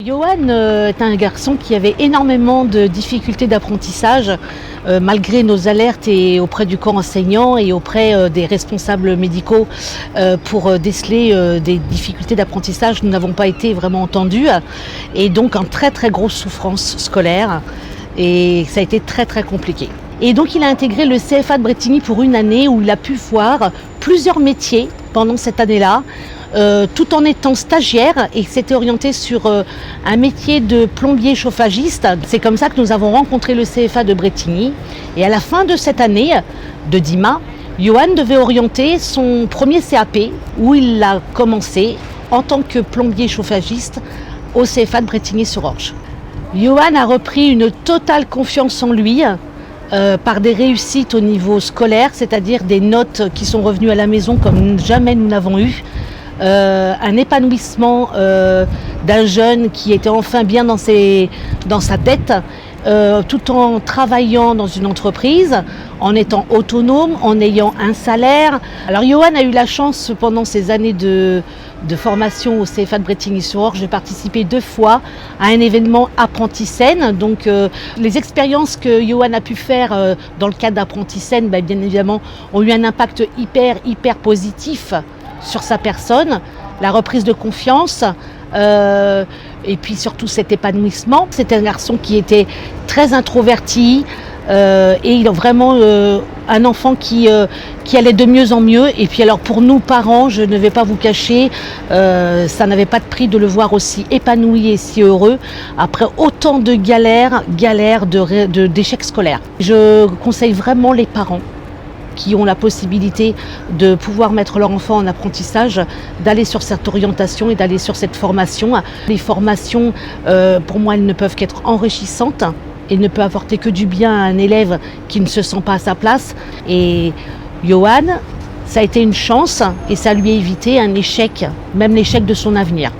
Johan est un garçon qui avait énormément de difficultés d'apprentissage, malgré nos alertes et auprès du corps enseignant et auprès des responsables médicaux pour déceler des difficultés d'apprentissage. Nous n'avons pas été vraiment entendus et donc en très grosse souffrance scolaire et ça a été très compliqué. Et donc il a intégré le CFA de Brétigny pour une année où il a pu voir plusieurs métiers pendant cette année-là. Tout en étant stagiaire et s'était orienté sur un métier de plombier chauffagiste. C'est comme ça que nous avons rencontré le CFA de Brétigny. Et à la fin de cette année de DIMA, Johan devait orienter son premier CAP où il a commencé en tant que plombier chauffagiste au CFA de Brétigny-sur-Orge. Johan a repris une totale confiance en lui par des réussites au niveau scolaire, c'est-à-dire des notes qui sont revenues à la maison comme jamais nous n'avons eu. Un épanouissement d'un jeune qui était enfin bien dans sa tête, tout en travaillant dans une entreprise, en étant autonome, en ayant un salaire. Alors Johan a eu la chance pendant ces années de formation au CFA de Brétigny-sur-Orge de participer 2 fois à un événement Apprenti-Scène. Donc les expériences que Johan a pu faire dans le cadre d'Apprenti-Scène, bien évidemment, ont eu un impact hyper positif sur sa personne, la reprise de confiance et puis surtout cet épanouissement. C'était un garçon qui était très introverti et il a vraiment un enfant qui allait de mieux en mieux. Et puis alors pour nous parents, je ne vais pas vous cacher, ça n'avait pas de prix de le voir aussi épanoui et si heureux après autant de galères d'échecs scolaires. Je conseille vraiment les parents qui ont la possibilité de pouvoir mettre leur enfant en apprentissage, d'aller sur cette orientation et d'aller sur cette formation. Les formations, pour moi, elles ne peuvent qu'être enrichissantes et ne peuvent apporter que du bien à un élève qui ne se sent pas à sa place. Et Johan, ça a été une chance et ça lui a évité un échec, même l'échec de son avenir.